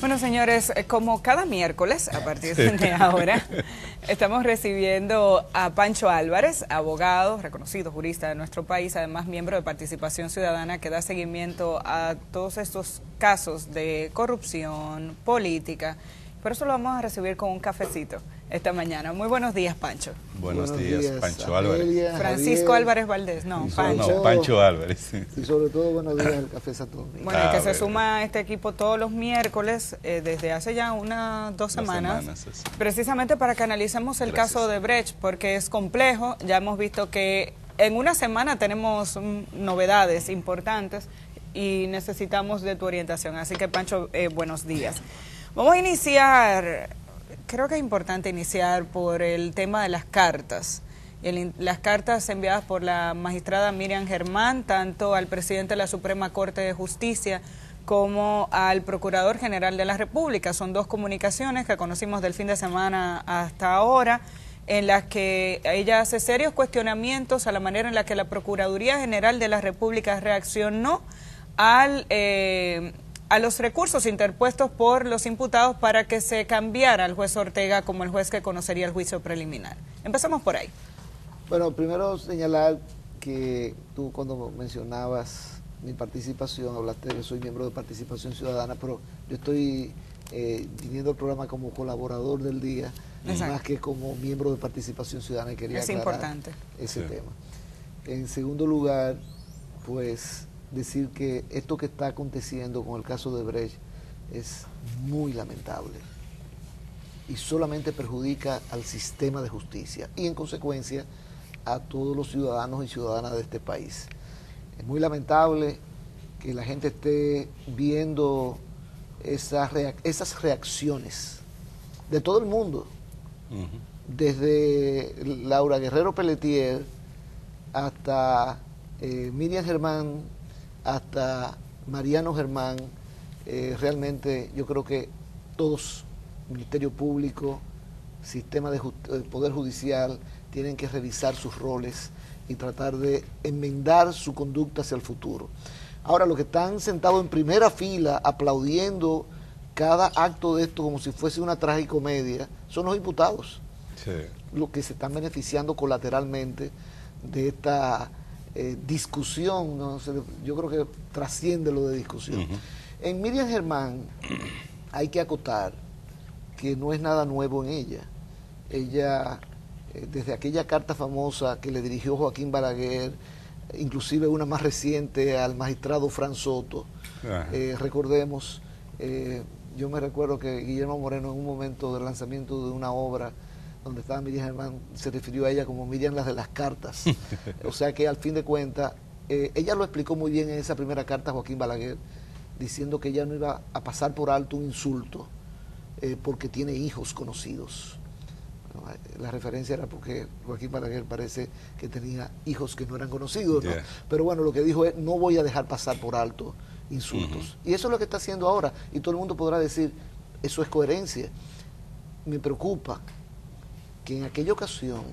Bueno, señores, como cada miércoles, a partir de ahora, estamos recibiendo a Pancho Álvarez, abogado, reconocido jurista de nuestro país, además miembro de Participación Ciudadana, que da seguimiento a todos estos casos de corrupción, política. Por eso lo vamos a recibir con un cafecito esta mañana. Muy buenos días, Pancho. Buenos días, Pancho Álvarez. Francisco Álvarez Valdés, no, Pancho. No, Pancho Álvarez. Y sobre todo, buenos días al Café Santo Domingo. Bueno, el que se suma a este equipo todos los miércoles, desde hace ya dos semanas, precisamente para que analicemos el caso de Brecht, porque es complejo. Ya hemos visto que en una semana tenemos novedades importantes y necesitamos de tu orientación. Así que, Pancho, buenos días. Vamos a iniciar, creo que es importante iniciar por el tema de las cartas. Las cartas enviadas por la magistrada Miriam Germán, tanto al presidente de la Suprema Corte de Justicia como al Procurador General de la República. Son dos comunicaciones que conocimos del fin de semana hasta ahora, en las que ella hace serios cuestionamientos a la manera en la que la Procuraduría General de la República reaccionó a los recursos interpuestos por los imputados para que se cambiara al juez Ortega como el juez que conocería el juicio preliminar. Empezamos por ahí. Bueno, primero señalar que tú cuando mencionabas mi participación, hablaste de que soy miembro de Participación Ciudadana, pero yo estoy viniendo al programa como colaborador del día, más que como miembro de Participación Ciudadana, y quería aclarar ese tema. En segundo lugar, pues decir que esto que está aconteciendo con el caso de Brecht es muy lamentable y solamente perjudica al sistema de justicia y en consecuencia a todos los ciudadanos y ciudadanas de este país. Es muy lamentable que la gente esté viendo esas reacciones de todo el mundo, desde Laura Guerrero Pelletier hasta Miriam Germán, hasta Mariano Germán. Realmente yo creo que todos, Ministerio Público, sistema de Poder Judicial, tienen que revisar sus roles y tratar de enmendar su conducta hacia el futuro. Ahora, los que están sentados en primera fila aplaudiendo cada acto de esto como si fuese una tragicomedia son los imputados, los que se están beneficiando colateralmente de esta discusión, ¿no? Yo creo que trasciende lo de discusión. En Miriam Germán hay que acotar que no es nada nuevo en ella. Ella, desde aquella carta famosa que le dirigió Joaquín Balaguer, inclusive una más reciente al magistrado Fran Soto, recordemos, yo me recuerdo que Guillermo Moreno en un momento del lanzamiento de una obra donde estaba Miriam Germán, se refirió a ella como Miriam las de las cartas. O sea que al fin de cuentas, ella lo explicó muy bien en esa primera carta a Joaquín Balaguer, diciendo que ella no iba a pasar por alto un insulto porque tiene hijos conocidos. Bueno, la referencia era porque Joaquín Balaguer parece que tenía hijos que no eran conocidos, ¿no? Pero bueno, lo que dijo es, no voy a dejar pasar por alto insultos. Y eso es lo que está haciendo ahora, y todo el mundo podrá decir, eso es coherencia. Me preocupa que en aquella ocasión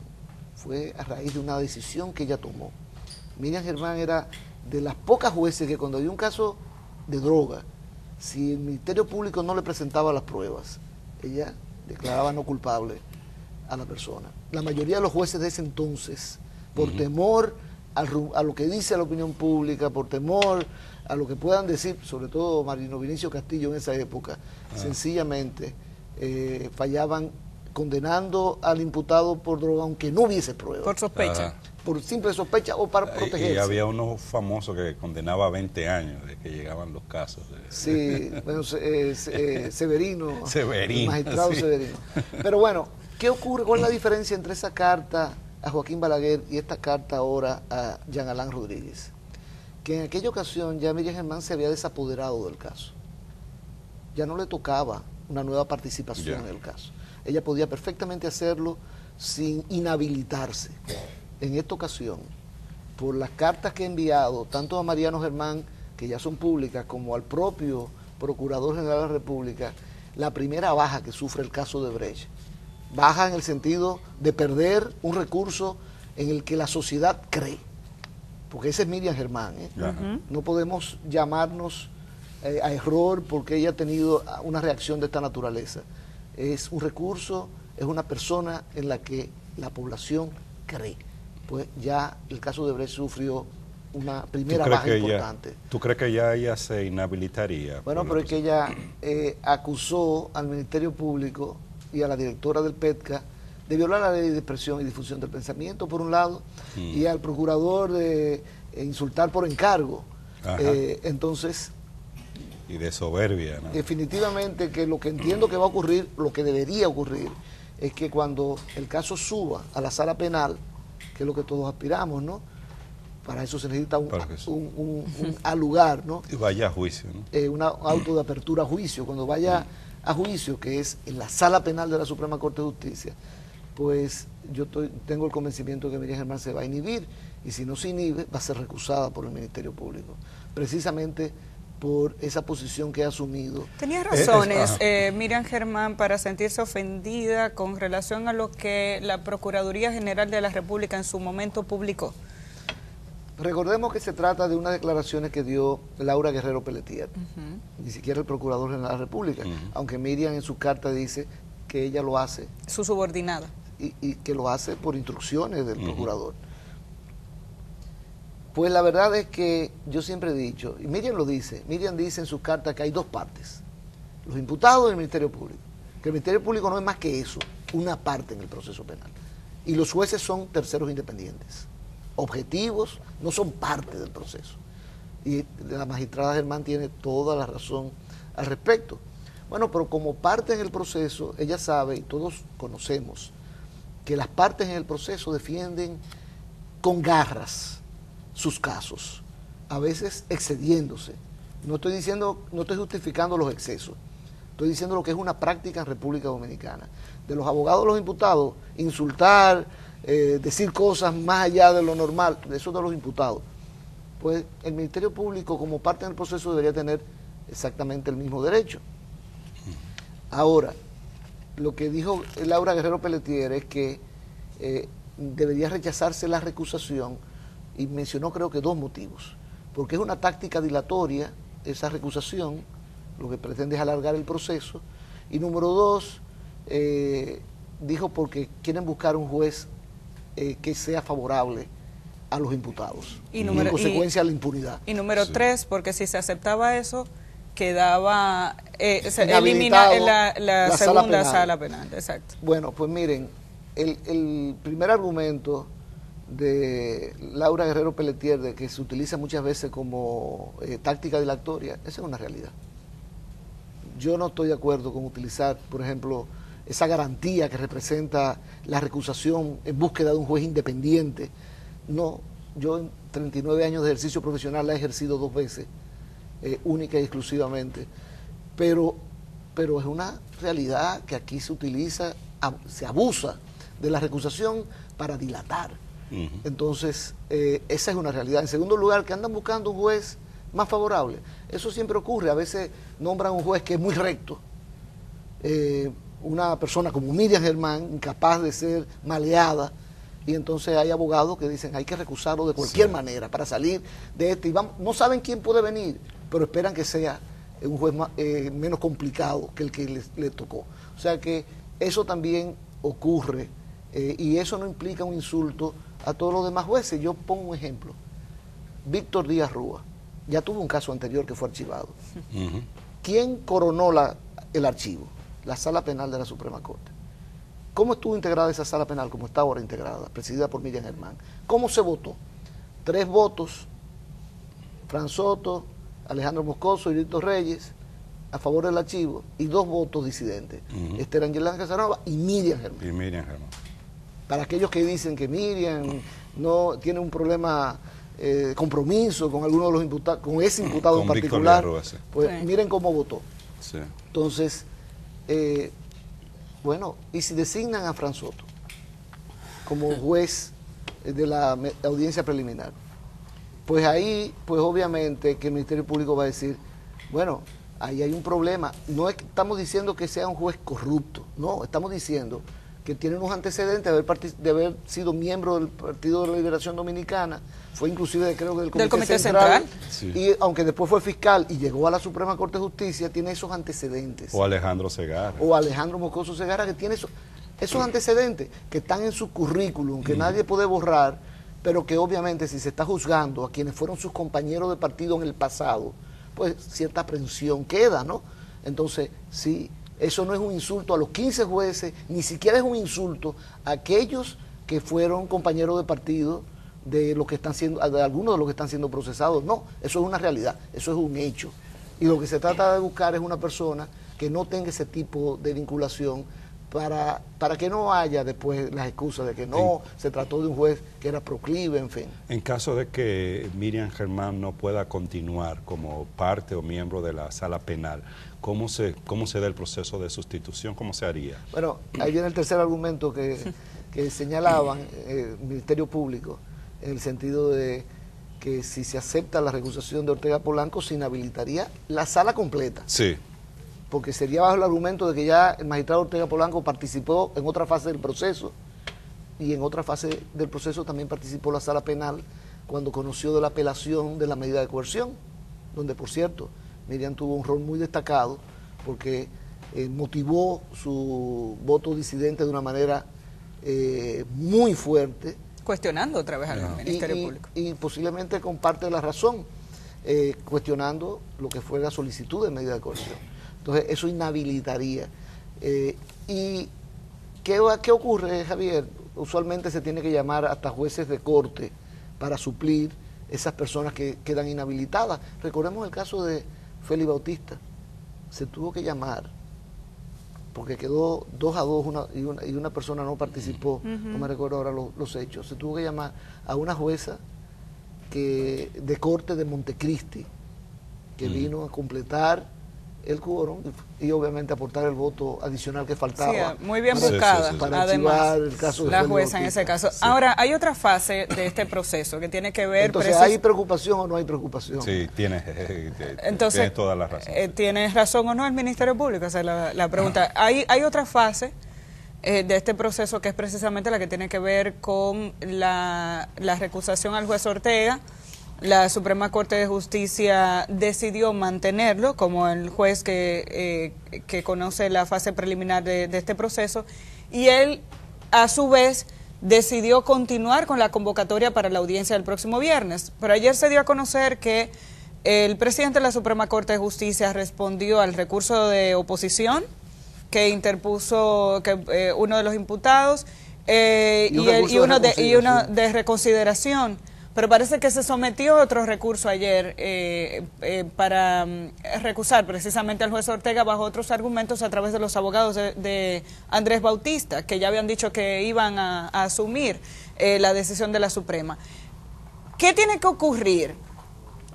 fue a raíz de una decisión que ella tomó. Miriam Germán era de las pocas jueces que cuando había un caso de droga, si el Ministerio Público no le presentaba las pruebas, ella declaraba no culpable a la persona. La mayoría de los jueces de ese entonces, por temor a lo que dice la opinión pública, por temor a lo que puedan decir, sobre todo Marino Vinicio Castillo en esa época, sencillamente fallaban condenando al imputado por droga aunque no hubiese pruebas. Por sospecha. Por simple sospecha o para protegerse. Y había uno famoso que condenaba a 20 años de que llegaban los casos. Sí, bueno, Severino, Severino, magistrado Severino. Pero bueno, ¿qué ocurre? ¿Cuál es la diferencia entre esa carta a Joaquín Balaguer y esta carta ahora a Jean Alain Rodríguez? Que en aquella ocasión ya Miriam Germán se había desapoderado del caso. Ya no le tocaba una nueva participación en el caso. Ella podía perfectamente hacerlo sin inhabilitarse. En esta ocasión, por las cartas que he enviado, tanto a Mariano Germán, que ya son públicas, como al propio Procurador General de la República, la primera baja que sufre el caso de Brecht. Baja en el sentido de perder un recurso en el que la sociedad cree. Porque ese es Miriam Germán, ¿eh? No podemos llamarnos a error porque ella ha tenido una reacción de esta naturaleza. Es un recurso, es una persona en la que la población cree. Pues ya el caso de Brecht sufrió una primera baja importante. ¿Tú crees que ya ella se inhabilitaría? Bueno, pero es que ella acusó al Ministerio Público y a la directora del PETCA de violar la ley de expresión y difusión del pensamiento, por un lado, y al procurador de insultar por encargo. Entonces... Y de soberbia, ¿no? Definitivamente que lo que entiendo que va a ocurrir, lo que debería ocurrir, es que cuando el caso suba a la sala penal, que es lo que todos aspiramos, ¿no? Para eso se necesita un lugar, ¿no? Y vaya a juicio, ¿no? Un auto de apertura a juicio. Cuando vaya a juicio, que es en la sala penal de la Suprema Corte de Justicia, pues yo tengo el convencimiento que Miriam Germán se va a inhibir, y si no se inhibe, va a ser recusada por el Ministerio Público, precisamente por esa posición que ha asumido. Tenía razones, Miriam Germán, para sentirse ofendida con relación a lo que la Procuraduría General de la República en su momento publicó. Recordemos que se trata de unas declaraciones que dio Laura Guerrero Pelletier, ni siquiera el Procurador General de la República, aunque Miriam en su carta dice que ella lo hace. Su subordinada. Y que lo hace por instrucciones del Procurador. Pues la verdad es que yo siempre he dicho, y Miriam lo dice, Miriam dice en su carta que hay dos partes, los imputados y el Ministerio Público, que el Ministerio Público no es más que eso, una parte en el proceso penal, y los jueces son terceros independientes, objetivos, no son parte del proceso, y la magistrada Germán tiene toda la razón al respecto. Bueno, pero como parte en el proceso, ella sabe, y todos conocemos, que las partes en el proceso defienden con garras sus casos, a veces excediéndose. No estoy justificando los excesos, estoy diciendo lo que es una práctica en República Dominicana. De los abogados, los imputados, insultar, decir cosas más allá de lo normal, de eso de los imputados. Pues el Ministerio Público, como parte del proceso, debería tener exactamente el mismo derecho. Ahora, lo que dijo Laura Guerrero Pelletier es que debería rechazarse la recusación, y mencionó creo que dos motivos, porque es una táctica dilatoria esa recusación, lo que pretende es alargar el proceso, y número dos, dijo porque quieren buscar un juez que sea favorable a los imputados, y en consecuencia a la impunidad. Y número tres, porque si se aceptaba eso, quedaba, se elimina la segunda sala penal. Exacto. Bueno, pues miren, el primer argumento de Laura Guerrero Pelletier, de que se utiliza muchas veces como táctica dilatoria, esa es una realidad. Yo no estoy de acuerdo con utilizar, por ejemplo, esa garantía que representa la recusación en búsqueda de un juez independiente. No, yo en 39 años de ejercicio profesional la he ejercido 2 veces, única y exclusivamente, pero es una realidad que aquí se utiliza, se abusa de la recusación para dilatar. Entonces, esa es una realidad. En segundo lugar, que andan buscando un juez más favorable. Eso siempre ocurre. A veces nombran un juez que es muy recto. Una persona como Miriam Germán, incapaz de ser maleada, y entonces hay abogados que dicen hay que recusarlo de cualquier manera para salir de este. Y no saben quién puede venir, pero esperan que sea un juez menos complicado que el que le tocó. O sea que eso también ocurre, y eso no implica un insulto a todos los demás jueces. Yo pongo un ejemplo. Víctor Díaz Rúa ya tuvo un caso anterior que fue archivado. ¿Quién coronó el archivo? La Sala Penal de la Suprema Corte. ¿Cómo estuvo integrada esa sala penal? Como está ahora integrada, presidida por Miriam Germán. ¿Cómo se votó? 3 votos, Fran Soto, Alejandro Moscoso y Víctor Reyes, a favor del archivo, y 2 votos disidentes, Esther Angelina Casanova y Miriam Germán. Para aquellos que dicen que Miriam no tiene un problema de compromiso con alguno de los imputados, con ese imputado en particular, pues miren cómo votó. Sí. Entonces, bueno, y si designan a Fran Soto como juez de la audiencia preliminar, pues ahí, pues obviamente que el Ministerio Público va a decir, bueno, ahí hay un problema. No estamos diciendo que sea un juez corrupto, no, estamos diciendo que tiene unos antecedentes de haber sido miembro del Partido de la Liberación Dominicana, fue inclusive creo que del Comité Central. Sí. Y aunque después fue fiscal y llegó a la Suprema Corte de Justicia, tiene esos antecedentes. O Alejandro Segarra. O Alejandro Moscoso Segarra, que tiene esos antecedentes que están en su currículum, que nadie puede borrar, pero que obviamente si se está juzgando a quienes fueron sus compañeros de partido en el pasado, pues cierta aprensión queda, ¿no? Entonces, sí, eso no es un insulto a los 15 jueces, ni siquiera es un insulto a aquellos que fueron compañeros de partido de los que están siendo, de algunos de los que están siendo procesados. No, eso es una realidad, eso es un hecho. Y lo que se trata de buscar es una persona que no tenga ese tipo de vinculación para que no haya después las excusas de que no, se trató de un juez que era proclive, en fin. En caso de que Miriam Germán no pueda continuar como parte o miembro de la sala penal, ¿cómo se da el proceso de sustitución? ¿Cómo se haría? Bueno, ahí viene el tercer argumento que señalaban el Ministerio Público, en el sentido de que si se acepta la recusación de Ortega Polanco, se inhabilitaría la sala completa. Sí. Porque sería bajo el argumento de que ya el magistrado Ortega Polanco participó en otra fase del proceso, y en otra fase del proceso también participó la sala penal cuando conoció de la apelación de la medida de coerción, donde, por cierto, Miriam tuvo un rol muy destacado porque motivó su voto disidente de una manera muy fuerte. Cuestionando otra vez al Ministerio Público. Y posiblemente con parte de la razón, cuestionando lo que fue la solicitud de medida de coerción. Entonces, eso inhabilitaría. ¿Y qué ocurre, Javier? Usualmente se tiene que llamar hasta jueces de corte para suplir esas personas que quedan inhabilitadas. Recordemos el caso de Félix Bautista. Se tuvo que llamar, porque quedó 2-2 y una persona no participó, no me recuerdo ahora los hechos. Se tuvo que llamar a una jueza de corte de Montecristi, que vino a completar el quórum y obviamente aportar el voto adicional que faltaba. Sí, muy bien buscada, para además, el caso de la jueza en ese caso. Sí. Ahora, hay otra fase de este proceso que tiene que ver... Entonces, ¿hay preocupación o no hay preocupación? Sí, tienes toda la razón. ¿Tienes razón o no el Ministerio Público? Esa es la pregunta. Hay otra fase de este proceso que es precisamente la que tiene que ver con la recusación al juez Ortega. La Suprema Corte de Justicia decidió mantenerlo como el juez que conoce la fase preliminar de este proceso, y él, a su vez, decidió continuar con la convocatoria para la audiencia del próximo viernes. Pero ayer se dio a conocer que el presidente de la Suprema Corte de Justicia respondió al recurso de oposición que interpuso uno de los imputados y uno de reconsideración. Pero parece que se sometió a otro recurso ayer para recusar precisamente al juez Ortega bajo otros argumentos a través de los abogados de Andrés Bautista, que ya habían dicho que iban a asumir la decisión de la Suprema. ¿Qué tiene que ocurrir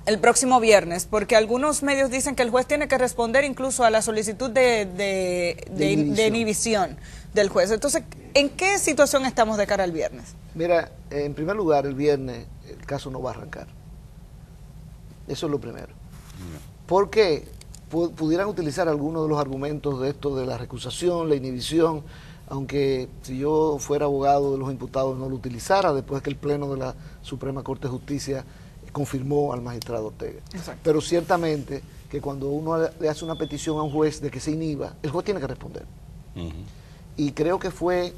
el próximo viernes? Porque algunos medios dicen que el juez tiene que responder incluso a la solicitud de inhibición del juez. Entonces, ¿en qué situación estamos de cara al viernes? Mira, en primer lugar, el viernes el caso no va a arrancar. Eso es lo primero. Porque pudieran utilizar algunos de los argumentos de esto de la recusación, la inhibición, aunque si yo fuera abogado de los imputados no lo utilizara después que el Pleno de la Suprema Corte de Justicia confirmó al magistrado Ortega. Exacto. Pero ciertamente que cuando uno le hace una petición a un juez de que se inhiba, el juez tiene que responder. Y creo que fue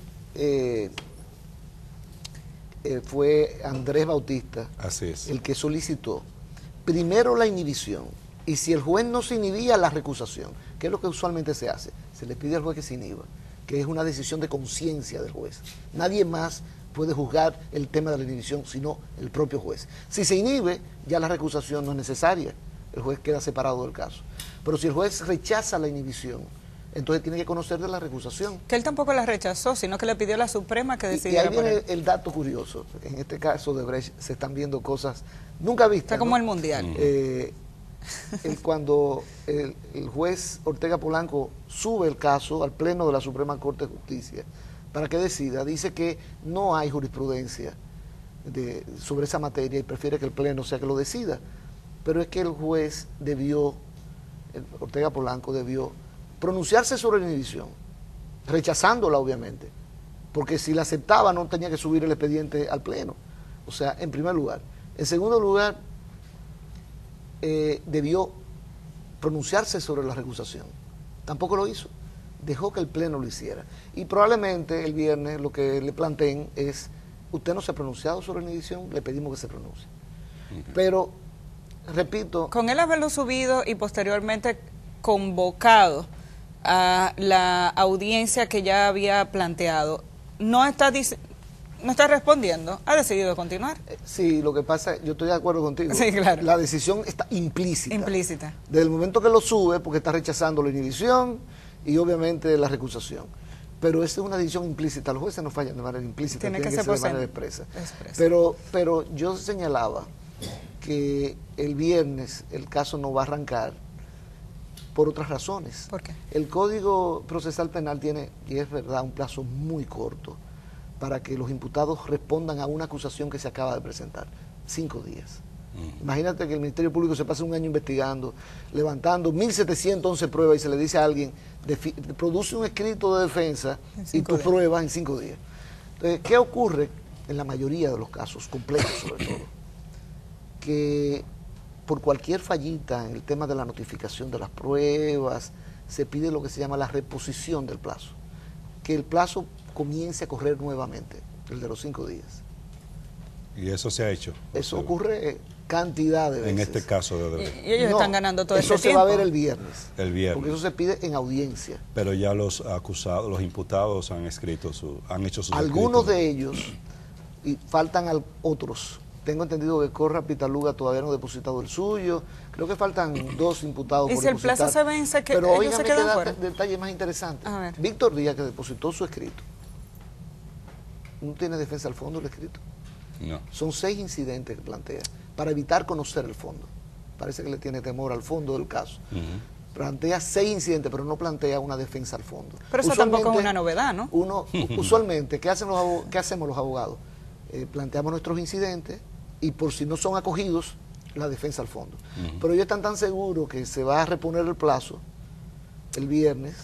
Andrés Bautista el que solicitó primero la inhibición, y si el juez no se inhibía, la recusación, que es lo que usualmente se hace. Se le pide al juez que se inhiba, que es una decisión de conciencia del juez. Nadie más puede juzgar el tema de la inhibición, sino el propio juez. Si se inhibe, ya la recusación no es necesaria, el juez queda separado del caso. Pero si el juez rechaza la inhibición, entonces tiene que conocer de la recusación. Que él tampoco la rechazó, sino que le pidió a la Suprema que decidiera. Y ahí viene el dato curioso. En este caso de Brecht se están viendo cosas nunca vistas. Está como el Mundial. Cuando el juez Ortega Polanco sube el caso al Pleno de la Suprema Corte de Justicia para que decida, dice que no hay jurisprudencia sobre esa materia y prefiere que el Pleno sea que lo decida. Pero es que el juez Ortega Polanco debió pronunciarse sobre la inhibición, rechazándola obviamente, porque si la aceptaba no tenía que subir el expediente al Pleno. O sea, en primer lugar. En segundo lugar, debió pronunciarse sobre la recusación. Tampoco lo hizo. Dejó que el Pleno lo hiciera. Y probablemente el viernes lo que le planteen es, usted no se ha pronunciado sobre la inhibición, le pedimos que se pronuncie. Pero, repito... Con él haberlo subido y posteriormente convocado a la audiencia que ya había planteado, no está respondiendo, ha decidido continuar. Sí, lo que pasa, yo estoy de acuerdo contigo. Sí, claro. La decisión está implícita. Implícita. Desde el momento que lo sube, porque está rechazando la inhibición y obviamente la recusación. Pero esa es una decisión implícita. Los jueces no fallan de manera implícita, tienen que ser de manera expresa. Pero yo señalaba que el viernes el caso no va a arrancar por otras razones. ¿Por qué? El Código Procesal Penal tiene, y es verdad, un plazo muy corto para que los imputados respondan a una acusación que se acaba de presentar. 5 días. Imagínate que el Ministerio Público se pase un año investigando, levantando 1.711 pruebas y se le dice a alguien, produce un escrito de defensa y tú pruebas en 5 días. Entonces, ¿qué ocurre en la mayoría de los casos, complejos sobre todo? Que por cualquier fallita en el tema de la notificación de las pruebas, se pide lo que se llama la reposición del plazo. Que el plazo comience a correr nuevamente, el de los 5 días. ¿Y eso se ha hecho? Eso ocurre cantidad de veces. En este caso de Odebrecht. Y ellos están ganando todo este tiempo. Eso se va a ver el viernes. El viernes. Porque eso se pide en audiencia. Pero ya los acusados, los imputados han escrito han hecho sus algunos escritos. De ellos, y faltan otros. Tengo entendido que Corra Pitaluga todavía no ha depositado el suyo. Creo que faltan 2 imputados. ¿Y si el plazo se vence, que pero ellos se quedan fuera? Detalle más interesante. A ver. Víctor Díaz, que depositó su escrito, no tiene defensa al fondo el escrito. No. Son 6 incidentes que plantea, para evitar conocer el fondo. Parece que le tiene temor al fondo del caso. Plantea 6 incidentes, pero no plantea una defensa al fondo. Pero eso tampoco es una novedad, ¿no? Usualmente, ¿qué hacemos los abogados? Planteamos nuestros incidentes y por si no son acogidos, la defensa al fondo. Pero ellos están tan seguros que se va a reponer el plazo el viernes,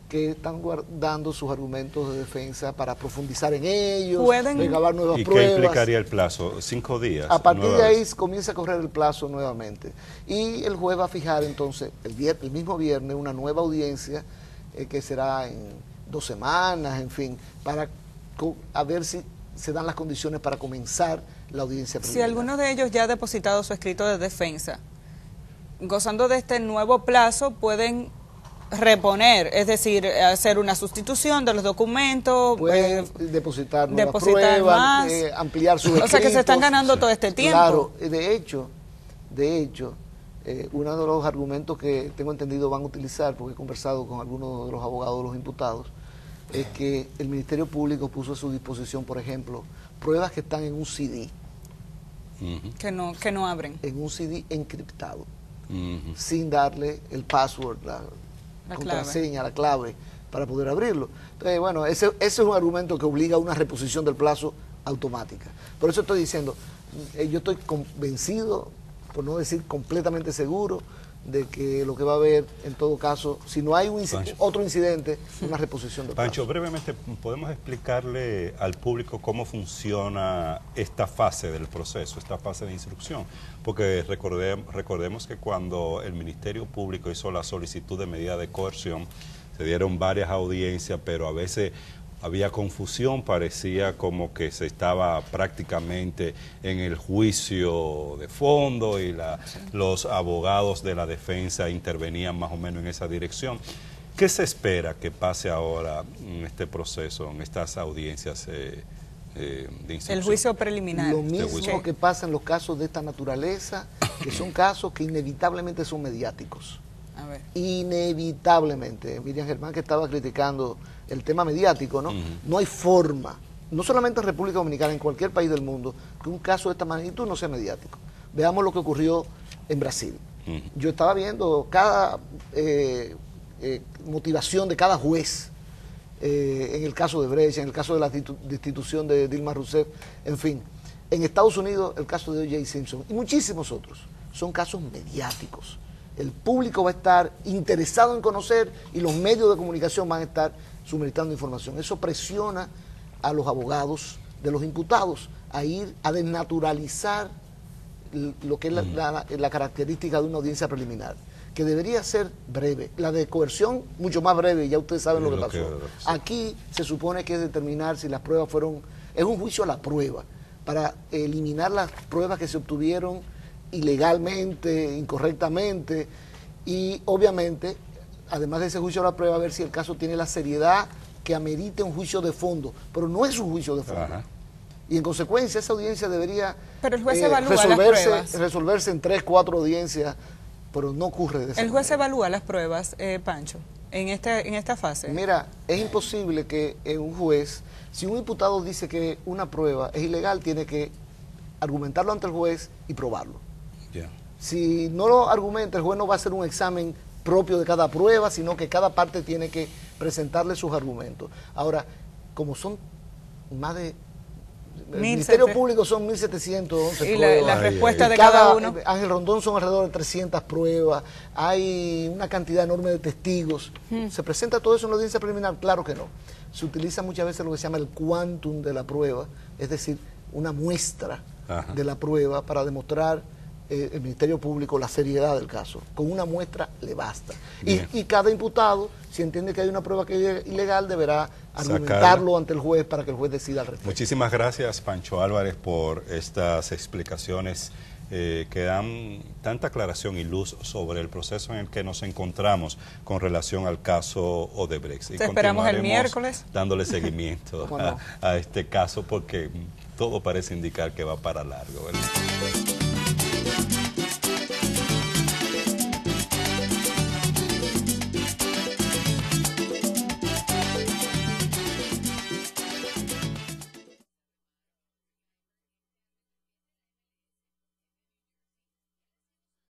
que están guardando sus argumentos de defensa para profundizar en ellos, recabar nuevas pruebas. ¿Y qué implicaría el plazo? 5 días. A partir de ahí comienza a correr el plazo nuevamente. Y el juez va a fijar entonces el mismo viernes una nueva audiencia que será en 2 semanas, en fin, para a ver si se dan las condiciones para comenzar la audiencia preliminar. Si alguno de ellos ya ha depositado su escrito de defensa, gozando de este nuevo plazo, pueden reponer, es decir, hacer una sustitución de los documentos, pueden depositar nuevas pruebas, ampliar sus escritos. O sea que se están ganando todo este tiempo. Claro, de hecho, uno de los argumentos que tengo entendido van a utilizar, porque he conversado con algunos de los abogados de los imputados, es que el Ministerio Público puso a su disposición, por ejemplo, pruebas que están en un CD. Que no abren. En un CD encriptado, sin darle el password, la contraseña, la clave, para poder abrirlo. Entonces, bueno, ese es un argumento que obliga a una reposición del plazo automática. Por eso estoy diciendo, yo estoy convencido, por no decir completamente seguro, de que lo que va a haber, en todo caso, si no hay otro incidente, una reposición del plazo. Pancho, brevemente, ¿podemos explicarle al público cómo funciona esta fase del proceso, esta fase de instrucción? Porque recordemos que cuando el Ministerio Público hizo la solicitud de medida de coerción, se dieron varias audiencias, pero a veces había confusión, parecía como que se estaba prácticamente en el juicio de fondo y los abogados de la defensa intervenían más o menos en esa dirección. ¿Qué se espera que pase ahora en este proceso, en estas audiencias de instrucción? El juicio preliminar. Lo mismo que pasa en los casos de esta naturaleza, que son casos que inevitablemente son mediáticos. A ver. Inevitablemente. Miriam Germán, que estaba criticando el tema mediático, ¿no? No hay forma, no solamente en República Dominicana, en cualquier país del mundo, que un caso de esta magnitud no sea mediático. Veamos lo que ocurrió en Brasil. Yo estaba viendo cada motivación de cada juez, en el caso de Brecht, en el caso de la destitución de Dilma Rousseff, en fin. En Estados Unidos, el caso de O.J. Simpson y muchísimos otros. Son casos mediáticos. El público va a estar interesado en conocer y los medios de comunicación van a estar suministrando información. Eso presiona a los abogados de los imputados a ir a desnaturalizar lo que es la característica de una audiencia preliminar, que debería ser breve. La de coerción, mucho más breve, ya ustedes saben lo que pasó. Aquí se supone que es determinar si las pruebas fueron... Es un juicio a la prueba, para eliminar las pruebas que se obtuvieron ilegalmente, incorrectamente, y obviamente, además de ese juicio a la prueba, ver si el caso tiene la seriedad que amerite un juicio de fondo, pero no es un juicio de fondo. Ajá. Y en consecuencia esa audiencia debería resolverse en 3, 4 audiencias, pero no ocurre de esa manera. ¿El juez evalúa las pruebas, Pancho, en esta fase? Mira, es imposible que un juez, si un imputado dice que una prueba es ilegal, tiene que argumentarlo ante el juez y probarlo. Yeah. Si no lo argumenta, el juez no va a hacer un examen propio de cada prueba, sino que cada parte tiene que presentarle sus argumentos. Ahora, como son más de... El Ministerio Público son 1.711 pruebas. Y la respuesta de cada uno. Ángel Rondón son alrededor de 300 pruebas. Hay una cantidad enorme de testigos. ¿Se presenta todo eso en la audiencia preliminar? Claro que no. Se utiliza muchas veces lo que se llama el quantum de la prueba, es decir, una muestra de la prueba para demostrar el Ministerio Público la seriedad del caso. Con una muestra le basta. Y cada imputado, si entiende que hay una prueba que es ilegal, deberá argumentarlo ante el juez para que el juez decida al respecto. Muchísimas gracias, Pancho Álvarez, por estas explicaciones que dan tanta aclaración y luz sobre el proceso en el que nos encontramos con relación al caso Odebrecht. Te esperamos el miércoles. Dándole seguimiento a este caso, porque todo parece indicar que va para largo, ¿verdad?